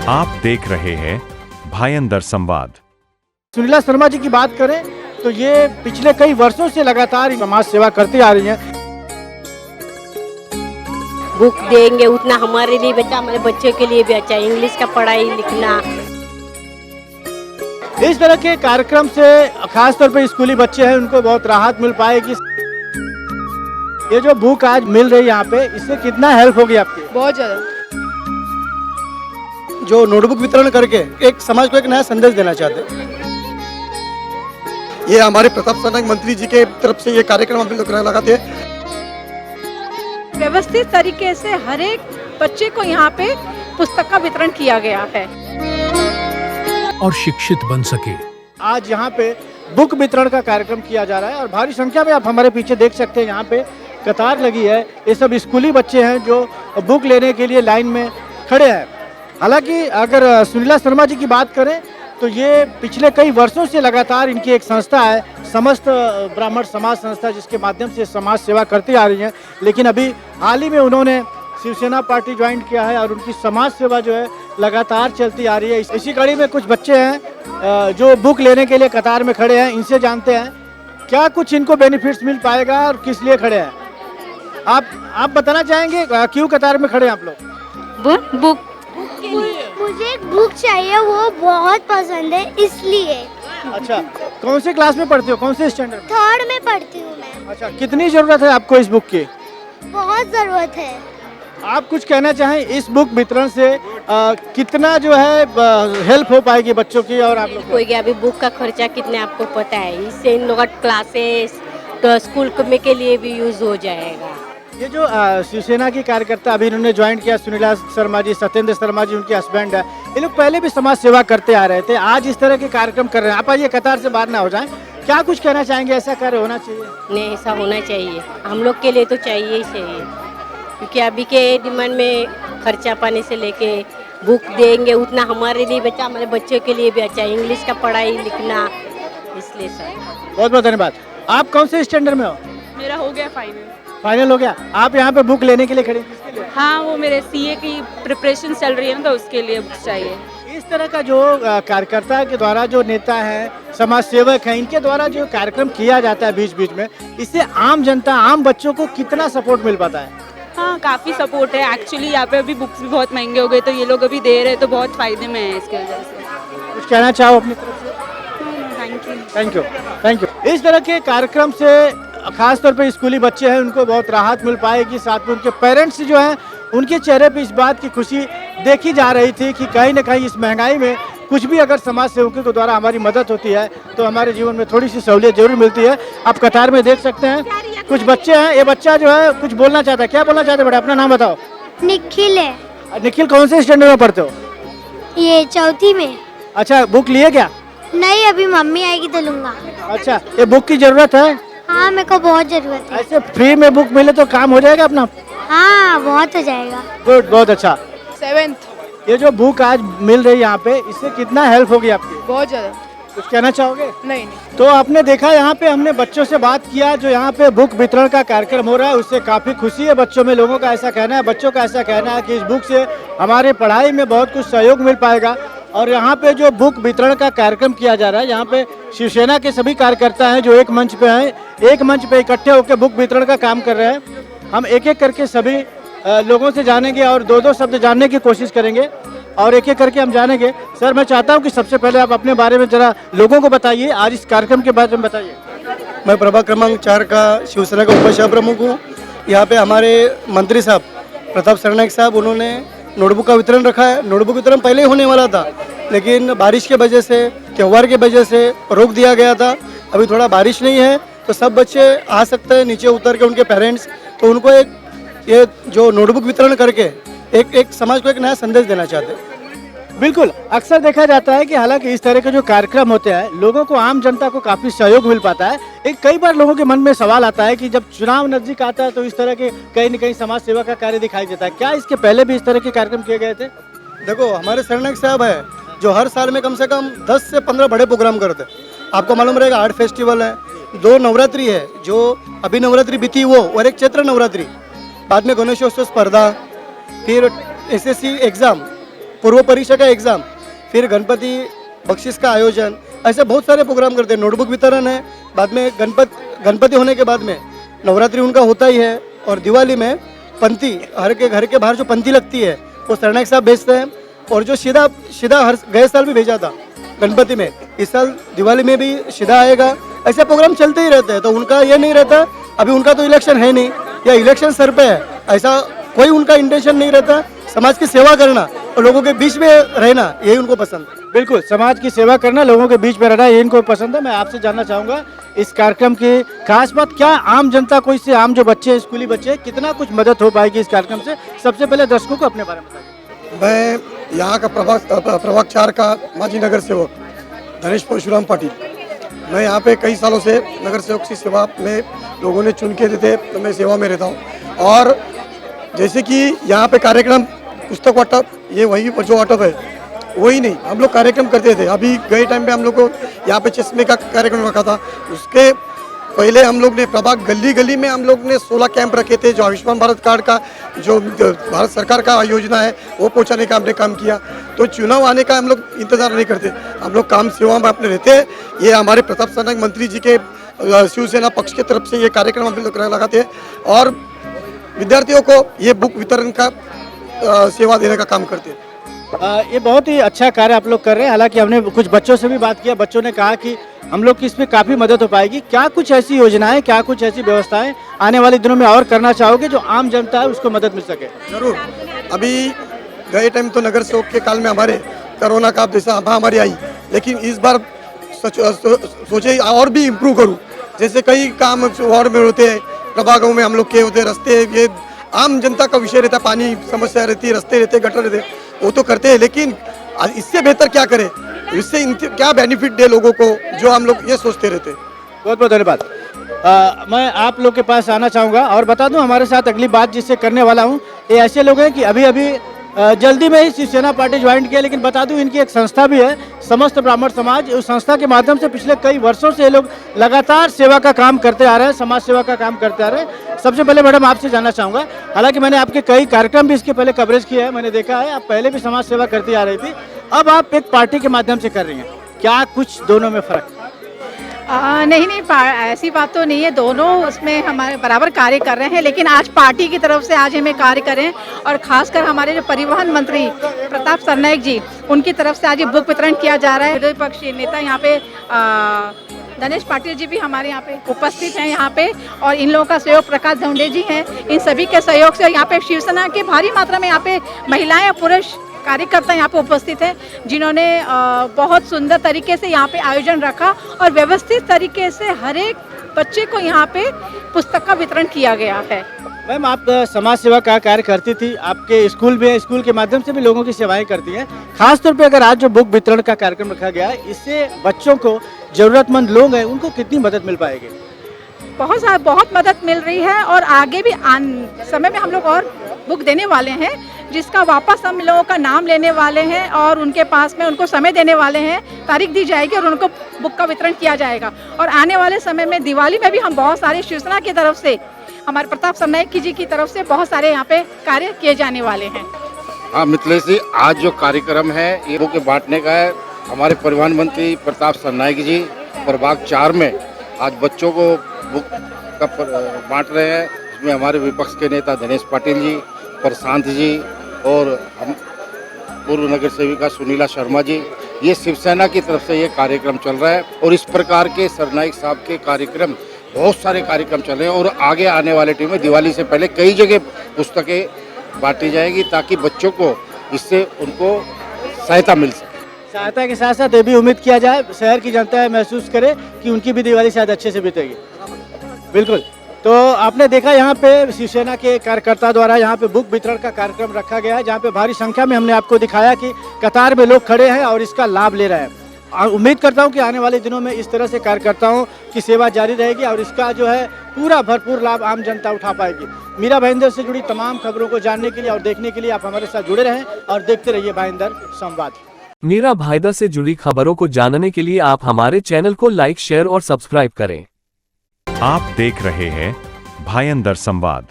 आप देख रहे हैं भायंदर संवाद। सुनीला शर्मा जी की बात करें तो ये पिछले कई वर्षों से लगातार समाज सेवा करती आ रही हैं। बुक देंगे उतना हमारे लिए बच्चा, हमारे बच्चों के लिए भी अच्छा, इंग्लिश का पढ़ाई लिखना। इस तरह के कार्यक्रम से खासतौर पर स्कूली बच्चे हैं उनको बहुत राहत मिल पाएगी। ये जो बुक आज मिल रही है यहाँ पे, इससे कितना हेल्प होगी आपकी? बहुत ज्यादा। जो नोटबुक वितरण करके एक समाज को एक नया संदेश देना चाहते हैं। ये हमारे प्रताप सरनाईक मंत्री जी के तरफ से ये कार्यक्रम हम लोग लगाते हैं। व्यवस्थित तरीके से हर एक बच्चे को यहाँ पे पुस्तक का वितरण किया गया है और शिक्षित बन सके। आज यहाँ पे बुक वितरण का कार्यक्रम किया जा रहा है और भारी संख्या में आप हमारे पीछे देख सकते हैं, यहाँ पे कतार लगी है। ये सब स्कूली बच्चे हैं जो बुक लेने के लिए लाइन में खड़े हैं। हालांकि अगर सुनीला शर्मा जी की बात करें तो ये पिछले कई वर्षों से लगातार इनकी एक संस्था है, समस्त ब्राह्मण समाज संस्था, जिसके माध्यम से समाज सेवा करती आ रही हैं। लेकिन अभी हाल ही में उन्होंने शिवसेना पार्टी ज्वाइन किया है और उनकी समाज सेवा जो है लगातार चलती आ रही है। इसी कड़ी में कुछ बच्चे हैं जो बुक लेने के लिए कतार में खड़े हैं। इनसे जानते हैं क्या कुछ इनको बेनिफिट्स मिल पाएगा और किस लिए खड़े हैं। आप बताना चाहेंगे क्यों कतार में खड़े हैं आप लोग? बुक मुझे एक बुक चाहिए, वो बहुत पसंद है इसलिए। अच्छा, कौन से क्लास में पढ़ते हो, कौन से स्टैंडर्ड में? 3rd में पढ़ती हूँ मैं। अच्छा, कितनी जरूरत है आपको इस बुक की? बहुत जरूरत है। आप कुछ कहना चाहें इस बुक वितरण से कितना जो है हेल्प हो पाएगी बच्चों की और आप लोग को? कोई अभी बुक का खर्चा कितने आपको पता है, इससे इन लोगों क्लासेस तो स्कूल के लिए भी यूज हो जाएगा। ये जो शिवसेना की कार्यकर्ता अभी इन्होंने ज्वाइन किया, सुनीला शर्मा जी, सत्येंद्र शर्मा जी उनके हस्बैंड है, ये लोग पहले भी समाज सेवा करते आ रहे थे, आज इस तरह के कार्यक्रम कर रहे हैं। आप आइए, कतार से बाहर ना हो जाएं। क्या कुछ कहना चाहेंगे, ऐसा कार्य होना चाहिए? नहीं, ऐसा होना चाहिए, हम लोग के लिए तो चाहिए ही चाहिए, क्योंकि अभी के डिमांड में खर्चा पाने से लेके बुक देंगे उतना हमारे लिए बच्चा, हमारे बच्चों के लिए भी अच्छा, इंग्लिश का पढ़ाई लिखना, इसलिए सर। बहुत बहुत धन्यवाद। आप कौन से स्टैंडर्ड में हो? मेरा हो गया फाइनल। फाइनल हो गया। आप यहाँ पे बुक लेने के लिए खड़े हैं, किसके लिए? हाँ, वो मेरे सीए की प्रिपरेशन चल रही है ना, तो उसके लिए बुक्स चाहिए। इस तरह का जो कार्यकर्ता के द्वारा, जो नेता है, समाज सेवक है, इनके द्वारा जो कार्यक्रम किया जाता है बीच बीच में, इससे आम जनता, आम बच्चों को कितना सपोर्ट मिल पाता है? हाँ, काफ़ी सपोर्ट है। एक्चुअली यहाँ पे अभी बुक्स भी बहुत महंगे हो गए, तो ये लोग अभी दे रहे हैं, तो बहुत फायदे में है इसके वजह से। कुछ कहना चाहो अपनी तरफ से? Thank you. Thank you, thank you. इस तरह के कार्यक्रम से खासतौर पे स्कूली बच्चे हैं उनको बहुत राहत मिल पाएगी। साथ में उनके पेरेंट्स जो हैं उनके चेहरे पे इस बात की खुशी देखी जा रही थी कि कहीं ना कहीं इस महंगाई में कुछ भी अगर समाज सेवकों के द्वारा हमारी मदद होती है तो हमारे जीवन में थोड़ी सी सहूलियत जरूर मिलती है। आप कतार में देख सकते हैं कुछ बच्चे हैं। ये बच्चा जो है कुछ बोलना चाहता है। क्या बोलना चाहते हैं बेटा? अपना नाम बताओ। निखिल है। निखिल, कौन से स्टैंडर्ड में पढ़ते हो? ये 4th में। अच्छा, बुक लिए क्या? नहीं, अभी मम्मी आएगी तो लूंगा। अच्छा, ये बुक की जरूरत है? हाँ, मेरे को बहुत जरूरत है। ऐसे फ्री में बुक मिले तो काम हो जाएगा अपना? हाँ, बहुत हो जाएगा। गुड, बहुत अच्छा। 7th। ये जो बुक आज मिल रही है यहाँ पे, इससे कितना हेल्प होगी आपकी? बहुत ज़्यादा। कुछ कहना चाहोगे? नहीं। तो आपने देखा यहाँ पे हमने बच्चों से बात किया, जो यहाँ पे बुक वितरण का कार्यक्रम हो रहा है उससे काफ़ी खुशी है बच्चों में। लोगों का ऐसा कहना है, बच्चों का ऐसा कहना है कि इस बुक से हमारे पढ़ाई में बहुत कुछ सहयोग मिल पाएगा। और यहाँ पे जो बुक वितरण का कार्यक्रम किया जा रहा है, यहाँ पे शिवसेना के सभी कार्यकर्ता हैं जो एक मंच पे हैं, एक मंच पे इकट्ठे होकर बुक वितरण का काम कर रहे हैं। हम एक एक करके सभी लोगों से जानेंगे और दो दो शब्द जानने की कोशिश करेंगे और एक एक करके हम जानेंगे। सर, मैं चाहता हूँ कि सबसे पहले आप अपने बारे में जरा लोगों को बताइए, आज इस कार्यक्रम के बारे में बताइए। मैं प्रभाग क्रमांक 4 का शिवसेना का उपाध्यक्ष प्रमुख हूँ। यहाँ पे हमारे मंत्री साहब प्रताप सरनाईक साहब, उन्होंने नोटबुक का वितरण रखा है। नोटबुक वितरण पहले ही होने वाला था, लेकिन बारिश के वजह से, त्यौहार के वजह से रोक दिया गया था। अभी थोड़ा बारिश नहीं है तो सब बच्चे आ सकते हैं नीचे उतर के, उनके पेरेंट्स, तो उनको एक ये जो नोटबुक वितरण करके एक समाज को एक नया संदेश देना चाहते हैं। बिल्कुल, अक्सर देखा जाता है कि हालांकि इस तरह के जो कार्यक्रम होते हैं लोगों को, आम जनता को काफ़ी सहयोग मिल पाता है। एक कई बार लोगों के मन में सवाल आता है कि जब चुनाव नजदीक आता है तो इस तरह के कहीं न कहीं समाज सेवा का कार्य दिखाई देता है। क्या इसके पहले भी इस तरह के कार्यक्रम किए गए थे? देखो, हमारे सरनाईक साहब है जो हर साल में कम से कम 10 से 15 बड़े प्रोग्राम करते हैं। आपको मालूम रहेगा, आर्ट फेस्टिवल है, 2 नवरात्रि है, जो अभी नवरात्रि बीती वो, और एक चैत्र नवरात्रि, बाद में गणेशोत्सव स्पर्धा, फिर SSC एग्ज़ाम, पूर्व परीक्षा का एग्ज़ाम, फिर गणपति बख्शिश का आयोजन, ऐसे बहुत सारे प्रोग्राम करते हैं। नोटबुक वितरण है, बाद में गणपति होने के बाद में नवरात्रि उनका होता ही है, और दिवाली में पंथी, हर के घर के बाहर जो पंथी लगती है वो सरनायक साहब भेजते हैं। और जो शिदा हर गए साल भी भेजा था गणपति में, इस साल दिवाली में भी शिदा आएगा। ऐसे प्रोग्राम चलते ही रहते हैं। तो उनका ये नहीं रहता, अभी उनका तो इलेक्शन है नहीं या इलेक्शन सर पे है, ऐसा कोई उनका इंटेंशन नहीं रहता। समाज की सेवा करना और लोगों के बीच में रहना, यही उनको पसंद है। बिल्कुल, समाज की सेवा करना, लोगों के बीच में रहना, ये इनको पसंद है। मैं आपसे जानना चाहूँगा इस कार्यक्रम की खास बात क्या, आम जनता को इससे, आम जो बच्चे, स्कूली बच्चे, कितना कुछ मदद हो पाएगी इस कार्यक्रम से? सबसे पहले दर्शकों को अपने बारे में बताइए। मैं यहाँ का प्रभाग 4 का माजी नगर सेवक धनेश परशुराम पाटिल। मैं यहाँ पे कई सालों से नगर सेवक की सेवा में लोगों ने चुन के देते, तो मैं सेवा में रहता हूँ। और जैसे कि यहाँ पे कार्यक्रम पुस्तक वाटप, ये वही जो वाटप है वही नहीं, हम लोग कार्यक्रम करते थे। अभी गए टाइम पे हम लोग को यहाँ पे चश्मे का कार्यक्रम रखा था। उसके पहले हम लोग ने प्रभाग गली गली में हम लोग ने 16 कैंप रखे थे, जो आयुष्मान भारत कार्ड का जो भारत सरकार का योजना है वो पहुँचाने का हमने काम किया। तो चुनाव आने का हम लोग इंतज़ार नहीं करते, हम लोग काम सेवा में अपने रहते हैं। ये हमारे प्रताप सरनाईक मंत्री जी के शिवसेना पक्ष की तरफ से ये कार्यक्रम हम लोग लगाते हैं, और विद्यार्थियों को ये बुक वितरण का सेवा देने का काम करते हैं। ये बहुत ही अच्छा कार्य आप लोग कर रहे हैं। हालांकि हमने कुछ बच्चों से भी बात किया, बच्चों ने कहा कि हम लोग की इसमें काफ़ी मदद हो पाएगी। क्या कुछ ऐसी योजनाएं, क्या कुछ ऐसी व्यवस्थाएं आने वाले दिनों में और करना चाहोगे जो आम जनता है उसको मदद मिल सके? जरूर। अभी गए टाइम तो नगर सेवक के काल में हमारे कोरोना का जैसा महामारी आई, लेकिन इस बार सोचे और भी इम्प्रूव करूँ। जैसे कई काम वार्ड में होते हैं, प्रभागों में हम लोग के होते हैं, रास्ते, ये आम जनता का विषय रहता है, पानी समस्या रहती है, रास्ते रहते, गटर रहते, वो तो करते हैं। लेकिन इससे बेहतर क्या करें, इससे क्या बेनिफिट दे लोगों को, जो हम लोग ये सोचते रहते हैं। बहुत बहुत धन्यवाद। मैं आप लोग के पास आना चाहूँगा और बता दूं, हमारे साथ अगली बात जिससे करने वाला हूं, ये ऐसे लोग हैं कि अभी अभी जल्दी में ही शिवसेना पार्टी ज्वाइन किया। लेकिन बता दूं, इनकी एक संस्था भी है, समस्त ब्राह्मण समाज। उस संस्था के माध्यम से पिछले कई वर्षों से ये लोग लगातार सेवा का काम करते आ रहे हैं, समाज सेवा का काम करते आ रहे हैं। सबसे पहले मैडम आपसे जानना चाहूँगा, हालांकि मैंने आपके कई कार्यक्रम भी इसके पहले कवरेज किया है, मैंने देखा है आप पहले भी समाज सेवा करती आ रही थी, अब आप एक पार्टी के माध्यम से कर रही हैं, क्या कुछ दोनों में फ़र्क? नहीं, ऐसी बात तो नहीं है, दोनों उसमें हमारे बराबर कार्य कर रहे हैं। लेकिन आज पार्टी की तरफ से आज हमें कार्य करें, और खासकर हमारे जो परिवहन मंत्री प्रताप सरनाईक जी, उनकी तरफ से आज ये बुक वितरण किया जा रहा है। विरोधी पक्ष नेता यहाँ पे धनेश पाटिल जी भी हमारे यहाँ पे उपस्थित हैं यहाँ पे, और इन लोगों का सहयोग प्रकाश धोंडे जी हैं। इन सभी के सहयोग से यहाँ पे शिवसेना के भारी मात्रा में यहाँ पे महिलाएं और पुरुष कार्यकर्ता यहाँ पे उपस्थित हैं, जिन्होंने बहुत सुंदर तरीके से यहाँ पे आयोजन रखा और व्यवस्थित तरीके से हर एक बच्चे को यहाँ पे पुस्तक का वितरण किया गया है। मैम, आप समाज सेवा का कार्य करती थी, आपके स्कूल भी है, स्कूल के माध्यम से भी लोगों की सेवाएं करती हैं। खासतौर पे अगर आज जो बुक वितरण का कार्यक्रम रखा गया है, इससे बच्चों को, जरूरतमंद लोग हैं, उनको कितनी मदद मिल पाएगी? बहुत मदद मिल रही है, और आगे भी समय में हम लोग और बुक देने वाले हैं, जिसका वापस हम लोगों का नाम लेने वाले हैं और उनके पास में उनको समय देने वाले हैं, तारीख दी जाएगी और उनको बुक का वितरण किया जाएगा। और आने वाले समय में दिवाली में भी हम बहुत सारे शिवसेना की तरफ से, हमारे प्रताप सरनाईक जी की तरफ से बहुत सारे यहाँ पे कार्य किए जाने वाले हैं। हाँ मिथिलेश जी, आज जो कार्यक्रम है ये बुक बांटने का है। हमारे परिवहन मंत्री प्रताप सरनाईक जी प्रभाग 4 में आज बच्चों को बुक का बांट रहे हैं। इसमें हमारे विपक्ष के नेता धनेश पाटिल जी, प्रशांत जी और हम पूर्व नगर सेविका सुनीला शर्मा जी, ये शिवसेना की तरफ से ये कार्यक्रम चल रहा है। और इस प्रकार के सरनाईक साहब के कार्यक्रम, बहुत सारे कार्यक्रम चल रहे हैं, और आगे आने वाले टाइम में दिवाली से पहले कई जगह पुस्तकें बांटी जाएगी, ताकि बच्चों को इससे उनको सहायता मिल सके। सहायता के साथ साथ ये भी उम्मीद किया जाए शहर की जनता महसूस करे कि उनकी भी दिवाली शायद अच्छे से बीतेगी। बिल्कुल। तो आपने देखा यहाँ पे शिवसेना के कार्यकर्ता द्वारा यहाँ पे बुक वितरण का कार्यक्रम रखा गया है, जहाँ पे भारी संख्या में हमने आपको दिखाया कि कतार में लोग खड़े हैं और इसका लाभ ले रहे हैं। उम्मीद करता हूँ कि आने वाले दिनों में इस तरह से कार्यकर्ताओं की सेवा जारी रहेगी और इसका जो है पूरा भरपूर लाभ आम जनता उठा पाएगी। मीरा भाईंदर से जुड़ी तमाम खबरों को जानने के लिए और देखने के लिए आप हमारे साथ जुड़े रहें और देखते रहिए भाईंदर संवाद। मीरा भाईंदर से जुड़ी खबरों को जानने के लिए आप हमारे चैनल को लाइक, शेयर और सब्सक्राइब करें। आप देख रहे हैं भाईंदर संवाद।